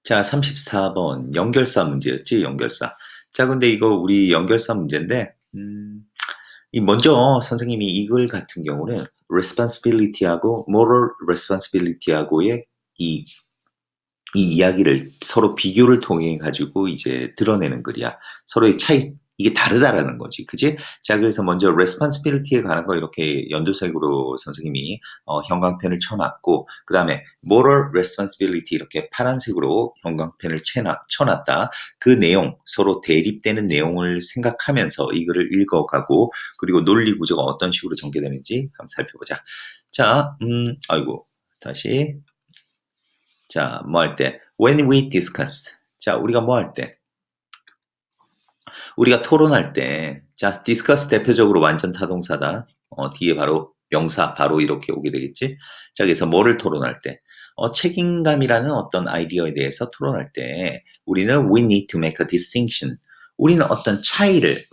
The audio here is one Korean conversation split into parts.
자, 34번 연결사 문제였지, 연결사. 자, 근데 이거 우리 연결사 문제인데, 이 먼저 선생님이 이걸 같은 경우는 responsibility하고 moral responsibility하고의 이 이야기를 서로 비교를 통해 가지고 이제 드러내는 글이야. 서로의 차이, 이게 다르다라는 거지. 그지? 자, 그래서 먼저 responsibility에 관한 거 이렇게 연두색으로 선생님이 형광펜을 쳐놨고, 그 다음에 moral responsibility 이렇게 파란색으로 형광펜을 쳐놨다. 그 내용, 서로 대립되는 내용을 생각하면서 이 글을 읽어가고, 그리고 논리 구조가 어떤 식으로 전개되는지 한번 살펴보자. 자, 아이고, 다시. 자, 뭐 할 때? When we discuss. 자, 우리가 뭐 할 때? 우리가 토론할 때, 자, discuss 대표적으로 완전 타동사다. 뒤에 바로 명사 바로 이렇게 오게 되겠지? 자, 그래서 뭐를 토론할 때? 책임감이라는 어떤 아이디어에 대해서 토론할 때, 우리는 we need to make a distinction. 우리는 어떤 차이를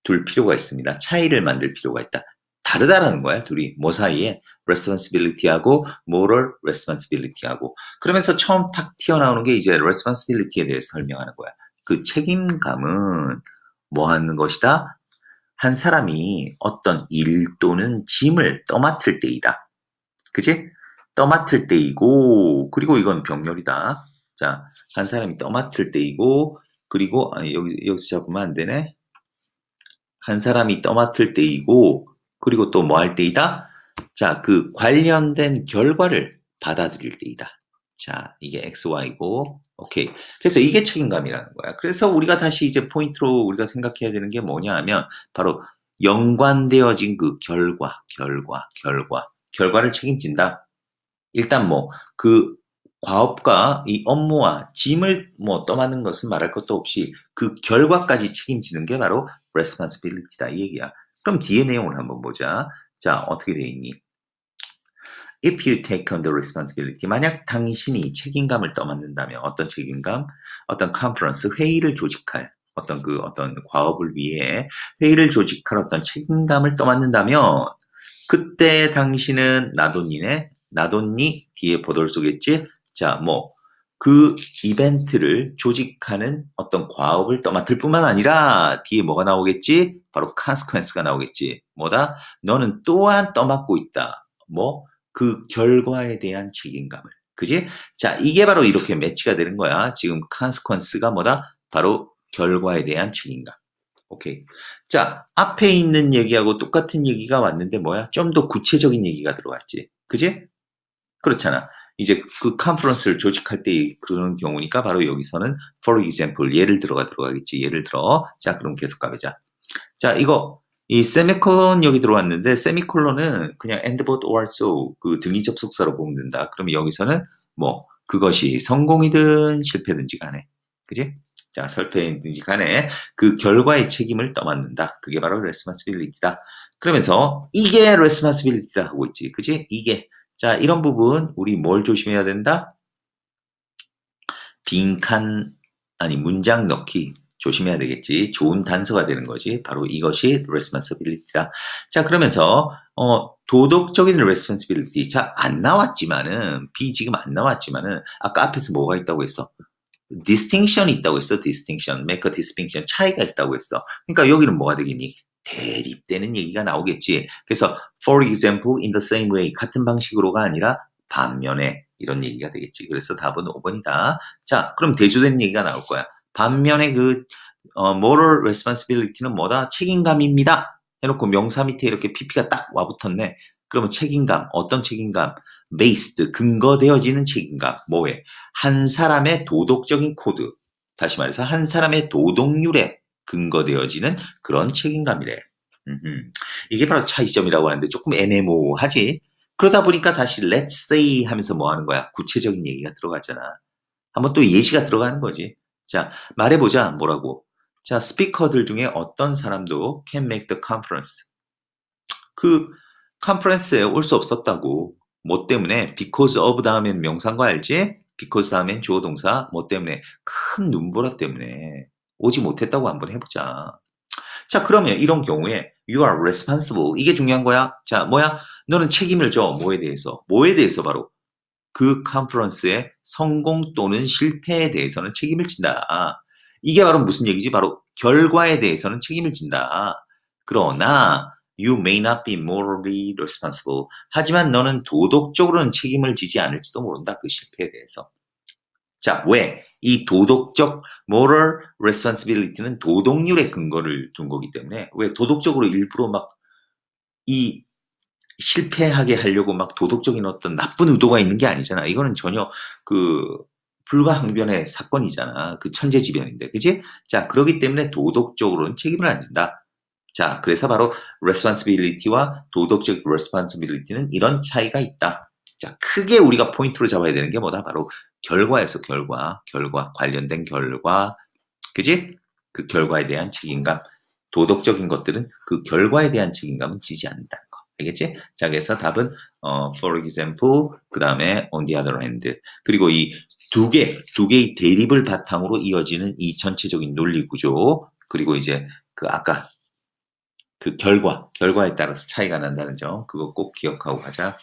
둘 필요가 있습니다. 차이를 만들 필요가 있다. 다르다라는 거야, 둘이. 뭐 사이에? responsibility하고 moral responsibility하고. 그러면서 처음 탁 튀어나오는 게 이제 responsibility에 대해서 설명하는 거야. 그 책임감은 뭐 하는 것이다? 한 사람이 어떤 일 또는 짐을 떠맡을 때이다. 그치? 떠맡을 때이고, 그리고 이건 병렬이다. 자, 한 사람이 떠맡을 때이고, 그리고, 아니, 여기서 잡으면 안 되네. 한 사람이 떠맡을 때이고, 그리고 또 뭐 할 때이다? 자, 그 관련된 결과를 받아들일 때이다. 자, 이게 XY고, 오케이. 그래서 이게 책임감이라는 거야. 그래서 우리가 다시 이제 포인트로 우리가 생각해야 되는 게 뭐냐 하면, 바로 연관되어진 그 결과를 책임진다. 일단 뭐, 그 과업과 이 업무와 짐을 뭐 떠맡는 것은 말할 것도 없이 그 결과까지 책임지는 게 바로 responsibility다 이 얘기야. 그럼 뒤에 내용을 한번 보자. 자, 어떻게 돼 있니? If you take on the responsibility, 만약 당신이 책임감을 떠맡는다면 어떤 책임감? 어떤 컨퍼런스 회의를 조직할 어떤 과업을 위해 회의를 조직할 어떤 책임감을 떠맡는다면 그때 당신은 나돈니 뒤에 보돌 쏘겠지? 자, 뭐 그 이벤트를 조직하는 어떤 과업을 떠맡을 뿐만 아니라 뒤에 뭐가 나오겠지? 바로 consequence가 나오겠지. 뭐다? 너는 또한 떠맡고 있다. 뭐? 그 결과에 대한 책임감을. 그지? 자, 이게 바로 이렇게 매치가 되는 거야. 지금 consequence가 뭐다? 바로 결과에 대한 책임감. 오케이. 자, 앞에 있는 얘기하고 똑같은 얘기가 왔는데 뭐야? 좀 더 구체적인 얘기가 들어왔지. 그지? 그렇잖아. 이제 그 컨퍼런스를 조직할 때 그런 경우니까 바로 여기서는 for example 예를 들어가겠지. 예를 들어. 자, 그럼 계속 가보자. 자, 이거 이 세미콜론 여기 들어왔는데 세미콜론은 그냥 and but or so 그 등위 접속사로 보면 된다. 그러면 여기서는 뭐 그것이 성공이든 실패든지 간에. 그지? 자, 설패든지 간에 그 결과의 책임을 떠맡는다. 그게 바로 responsibility다. 그러면서 이게 responsibility다 하고 있지. 그지? 이게. 자, 이런 부분 우리 뭘 조심해야 된다? 문장 넣기 조심해야 되겠지. 좋은 단서가 되는 거지. 바로 이것이 responsibility다. 자, 그러면서 도덕적인 responsibility. 자, 안 나왔지만은 지금 안 나왔지만은 아까 앞에서 뭐가 있다고 했어? distinction이 있다고 했어. distinction, make a distinction. 차이가 있다고 했어. 그러니까 여기는 뭐가 되겠니? 대립되는 얘기가 나오겠지. 그래서 for example, in the same way 같은 방식으로가 아니라 반면에 이런 얘기가 되겠지. 그래서 답은 5번이다. 자, 그럼 대조된 얘기가 나올 거야. 반면에 moral responsibility는 뭐다? 책임감입니다. 해놓고 명사 밑에 이렇게 pp가 딱 와붙었네. 그러면 책임감, 어떤 책임감? based, 근거되어지는 책임감. 뭐에? 한 사람의 도덕적인 코드. 다시 말해서 한 사람의 도덕률에 근거되어지는 그런 책임감이래. 이게 바로 차이점이라고 하는데 조금 애매모호하지? 그러다 보니까 다시 let's say 하면서 뭐 하는 거야? 구체적인 얘기가 들어가잖아. 한번 또 예시가 들어가는 거지. 자, 말해보자. 뭐라고? 자, 스피커들 중에 어떤 사람도 can make the conference. 그 컨퍼런스에 올 수 없었다고. 뭐 때문에? because of 다음엔 명사인 거 알지? because 다음엔 주어 동사. 뭐 때문에? 큰 눈보라 때문에. 오지 못했다고 한번 해보자. 자, 그러면 이런 경우에 you are responsible. 이게 중요한 거야. 자, 뭐야? 너는 책임을 져. 뭐에 대해서? 뭐에 대해서 바로? 그 컨퍼런스의 성공 또는 실패에 대해서는 책임을 진다. 이게 바로 무슨 얘기지? 바로 결과에 대해서는 책임을 진다. 그러나 you may not be morally responsible. 하지만 너는 도덕적으로는 책임을 지지 않을지도 모른다. 그 실패에 대해서. 자, 왜? 이 도덕적 moral responsibility는 도덕률의 근거를 둔 거기 때문에 왜 도덕적으로 일부러 막 이 실패하게 하려고 막 도덕적인 어떤 나쁜 의도가 있는 게 아니잖아. 이거는 전혀 그 불가항변의 사건이잖아. 그 천재지변인데. 그지? 자, 그렇기 때문에 도덕적으로는 책임을 안 진다. 자, 그래서 바로 responsibility와 도덕적 responsibility는 이런 차이가 있다. 자, 크게 우리가 포인트로 잡아야 되는 게 뭐다? 바로 결과에서 결과, 관련된 결과, 그지? 그 결과에 대한 책임감, 도덕적인 것들은 그 결과에 대한 책임감은 지지 않는다는 거. 알겠지? 자, 그래서 답은 for example, 그 다음에 on the other hand. 그리고 이 두 개의 대립을 바탕으로 이어지는 이 전체적인 논리 구조, 그리고 이제 그 아까 그 결과에 따라서 차이가 난다는 점, 그거 꼭 기억하고 가자.